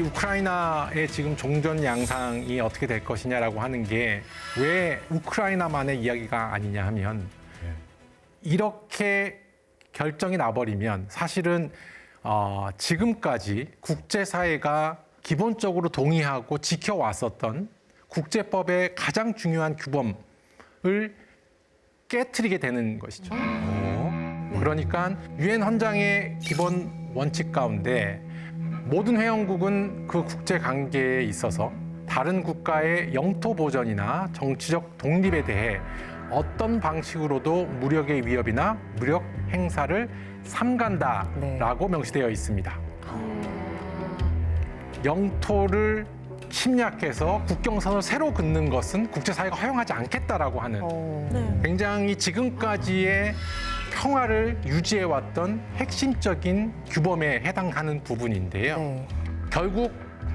우크라이나의 지금 종전 양상이 어떻게 될 것이냐라고 하는 게 왜 우크라이나만의 이야기가 아니냐 하면 이렇게 결정이 나버리면 사실은 지금까지 국제사회가 기본적으로 동의하고 지켜왔었던 국제법의 가장 중요한 규범을 깨트리게 되는 것이죠. 그러니까 유엔 헌장의 기본 원칙 가운데 모든 회원국은 그 국제 관계에 있어서 다른 국가의 영토 보전이나 정치적 독립에 대해 어떤 방식으로도 무력의 위협이나 무력 행사를 삼간다라고 명시되어 있습니다. 영토를 침략해서 국경선을 새로 긋는 것은 국제사회가 허용하지 않겠다라고 하는 굉장히 지금까지의 평화를 유지해왔던 핵심적인 규범에 해당하는 부분인데요. 결국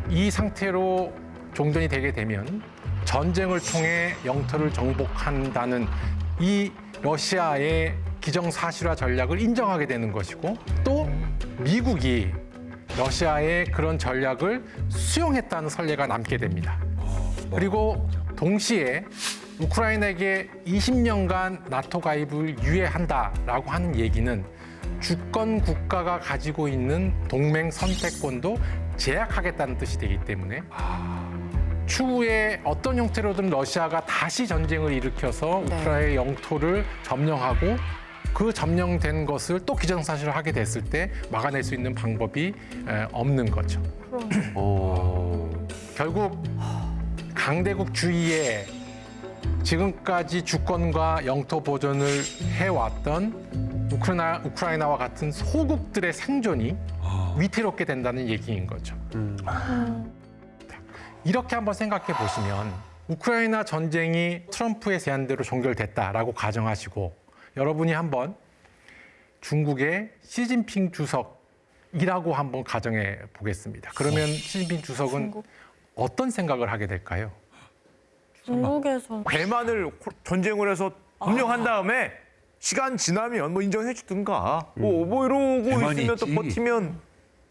이 상태로 종전이 되게 되면 전쟁을 통해 영토를 정복한다는 이 러시아의 기정사실화 전략을 인정하게 되는 것이고 또 미국이 러시아의 그런 전략을 수용했다는 선례가 남게 됩니다. 그리고 동시에 우크라이나에게 20년간 나토 가입을 유예한다라고 하는 얘기는 주권 국가가 가지고 있는 동맹 선택권도 제약하겠다는 뜻이 되기 때문에 추후에 어떤 형태로든 러시아가 다시 전쟁을 일으켜서 우크라이나의 영토를 점령하고 그 점령된 것을 또 기정사실화하게 됐을 때 막아낼 수 있는 방법이 없는 거죠. 결국 강대국주의에 지금까지 주권과 영토 보존을 해왔던 우크라이나와 같은 소국들의 생존이 위태롭게 된다는 얘기인 거죠. 이렇게 한번 생각해 보시면 우크라이나 전쟁이 트럼프의 제안대로 종결됐다라고 가정하시고 여러분이 한번 중국의 시진핑 주석이라고 한번 가정해 보겠습니다. 그러면 시진핑 주석은 어떤 생각을 하게 될까요? 중국에서 대만을 전쟁을 해서 점령한 다음에 시간 지나면 뭐 인정해 주든가 뭐 이러고 대만이 있으면 또 있지. 버티면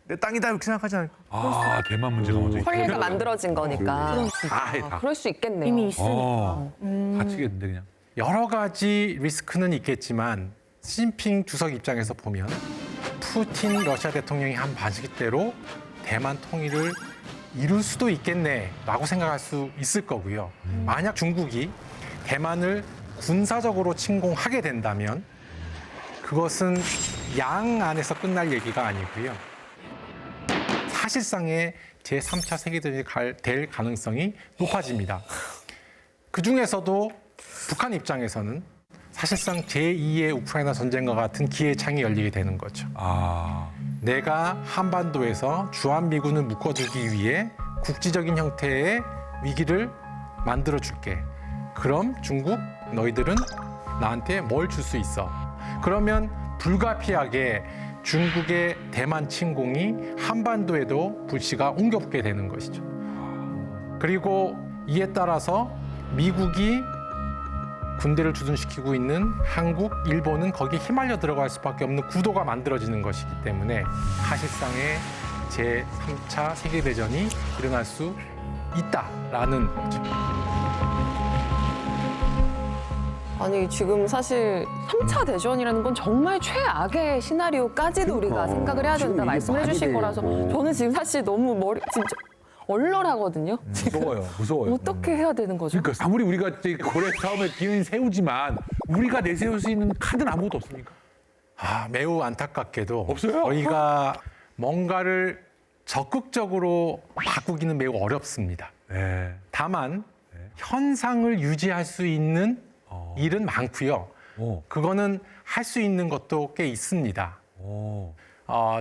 내 땅이다 이렇게 생각하지 않을까? 아, 대만 문제가 먼저 설례가 만들어진 거니까. 다 그럴 수 있겠네요. 이미 있으니까. 갇히겠는데 그냥. 여러 가지 리스크는 있겠지만 시진핑 주석 입장에서 보면 푸틴 러시아 대통령이 한 방식대로 대만 통일을 이룰 수도 있겠네라고 생각할 수 있을 거고요. 만약 중국이 대만을 군사적으로 침공하게 된다면 그것은 양 안에서 끝날 얘기가 아니고요. 사실상의 제3차 세계대전이 될 가능성이 높아집니다. 그중에서도 북한 입장에서는 사실상 제2의 우크라이나 전쟁과 같은 기회의 창이 열리게 되는 거죠. 내가 한반도에서 주한미군을 묶어두기 위해 국지적인 형태의 위기를 만들어줄게. 그럼 중국 너희들은 나한테 뭘 줄 수 있어? 그러면 불가피하게 중국의 대만 침공이 한반도에도 불씨가 옮겨붙게 되는 것이죠. 그리고 이에 따라서 미국이 군대를 주둔시키고 있는 한국, 일본은 거기에 휘말려 들어갈 수밖에 없는 구도가 만들어지는 것이기 때문에 사실상의 제3차 세계대전이 일어날 수 있다라는 거죠. 아니 지금 사실 3차 대전이라는 건 정말 최악의 시나리오까지도 우리가 생각을 해야 된다 말씀을 해주신 거라서 저는 지금 사실 너무 진짜 얼얼하거든요. 무서워요. 어떻게 해야 되는 거죠? 그러니까 아무리 우리가 이제 고래 싸움에 기회는 세우지만 우리가 내세울 수 있는 카드는 아무것도 없습니까? 매우 안타깝게도 없어요? 저희가 뭔가를 적극적으로 바꾸기는 매우 어렵습니다. 네. 다만 현상을 유지할 수 있는 일은 많고요. 그거는 할 수 있는 것도 꽤 있습니다.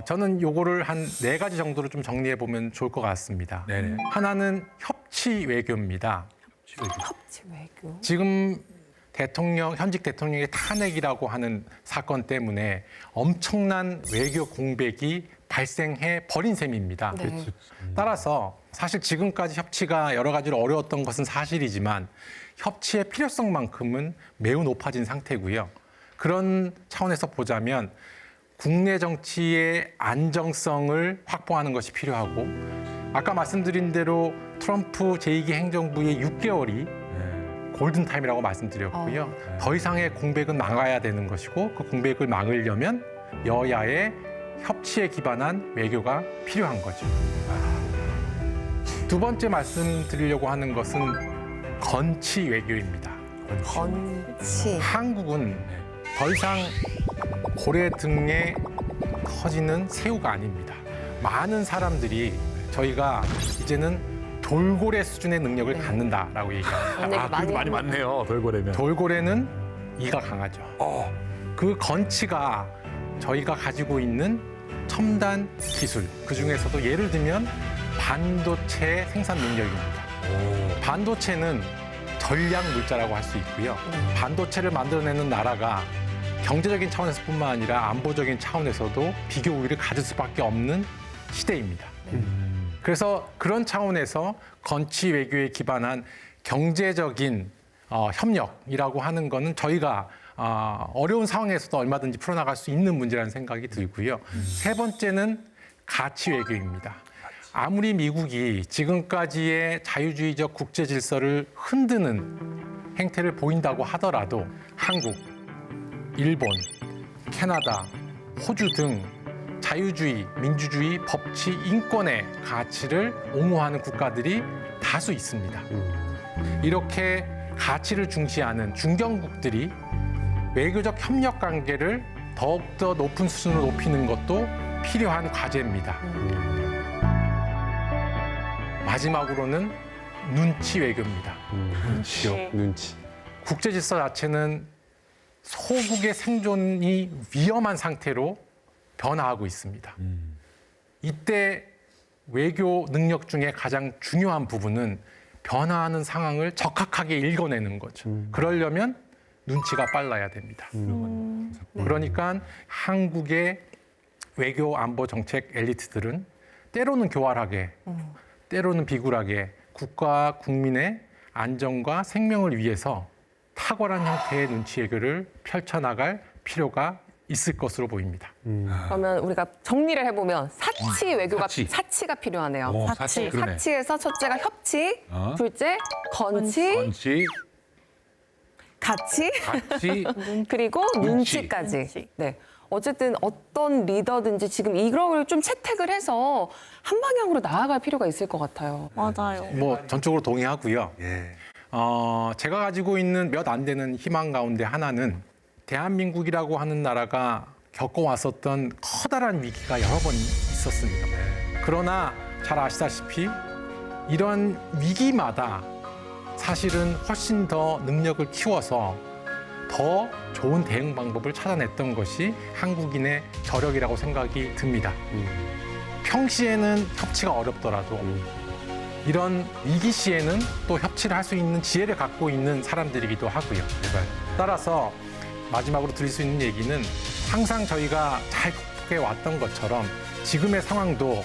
저는 요거를 한 4가지 정도로 좀 정리해 보면 좋을 것 같습니다. 네네. 하나는 협치 외교입니다. 협치 외교. 지금 현직 대통령의 탄핵이라고 하는 사건 때문에 엄청난 외교 공백이 발생해 버린 셈입니다. 네. 따라서 사실 지금까지 협치가 여러 가지로 어려웠던 것은 사실이지만 협치의 필요성만큼은 매우 높아진 상태고요. 그런 차원에서 보자면 국내 정치의 안정성을 확보하는 것이 필요하고 아까 말씀드린 대로 트럼프 제2기 행정부의 6개월이 골든타임이라고 말씀드렸고요. 더 이상의 공백은 막아야 되는 것이고 그 공백을 막으려면 여야의 협치에 기반한 외교가 필요한 거죠. 두 번째 말씀드리려고 하는 것은 건치 외교입니다. 건치. 한국은 더 이상 고래 등에 커지는 새우가 아닙니다. 많은 사람들이 저희가 이제는 돌고래 수준의 능력을 갖는다라고 얘기합니다. 그런 얘기 아, 그래도 많이 많네요. 돌고래면. 돌고래는 이가 강하죠. 그 건치가 저희가 가지고 있는 첨단 기술, 그중에서도 예를 들면 반도체 생산 능력입니다. 반도체는 전략 물자라고 할 수 있고요. 반도체를 만들어내는 나라가 경제적인 차원에서뿐만 아니라 안보적인 차원에서도 비교 우위를 가질 수밖에 없는 시대입니다. 그래서 그런 차원에서 건치 외교에 기반한 경제적인 협력이라고 하는 거는 저희가 어려운 상황에서도 얼마든지 풀어나갈 수 있는 문제라는 생각이 들고요. 세 번째는 가치 외교입니다. 아무리 미국이 지금까지의 자유주의적 국제 질서를 흔드는 행태를 보인다고 하더라도 한국, 일본, 캐나다, 호주 등 자유주의, 민주주의, 법치, 인권의 가치를 옹호하는 국가들이 다수 있습니다. 이렇게 가치를 중시하는 중견국들이 외교적 협력 관계를 더욱더 높은 수준으로 높이는 것도 필요한 과제입니다. 마지막으로는 눈치 외교입니다. 눈치. 국제 질서 자체는 소국의 생존이 위험한 상태로 변화하고 있습니다. 이때 외교 능력 중에 가장 중요한 부분은 변화하는 상황을 적확하게 읽어내는 거죠. 그러려면 눈치가 빨라야 됩니다. 그러니까 한국의 외교 안보 정책 엘리트들은 때로는 교활하게, 때로는 비굴하게 국가와 국민의 안전과 생명을 위해서 탁월한 형태의 눈치 외교를 펼쳐나갈 필요가 있을 것으로 보입니다. 그러면 우리가 정리를 해보면 사치 외교가 사치. 사치가 필요하네요. 사치. 그러네. 사치에서 첫째가 협치, 둘째 건치, 건치, 가치, 가치, 그리고 눈치. 눈치까지. 눈치. 네. 어쨌든 어떤 리더든지 지금 이걸 좀 채택을 해서 한 방향으로 나아갈 필요가 있을 것 같아요. 맞아요. 뭐 전적으로 동의하고요. 제가 가지고 있는 몇 안 되는 희망 가운데 하나는 대한민국이라고 하는 나라가 겪어왔었던 커다란 위기가 여러 번 있었습니다. 그러나 잘 아시다시피 이런 위기마다 사실은 훨씬 더 능력을 키워서 더 좋은 대응 방법을 찾아냈던 것이 한국인의 저력이라고 생각이 듭니다. 평시에는 협치가 어렵더라도 이런 위기 시에는 또 협치를 할 수 있는 지혜를 갖고 있는 사람들이기도 하고요. 따라서 마지막으로 드릴 수 있는 얘기는 항상 저희가 잘 극복해 왔던 것처럼 지금의 상황도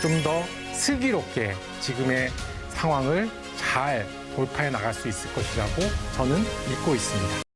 좀 더 슬기롭게 지금의 상황을 잘 돌파해 나갈 수 있을 것이라고 저는 믿고 있습니다.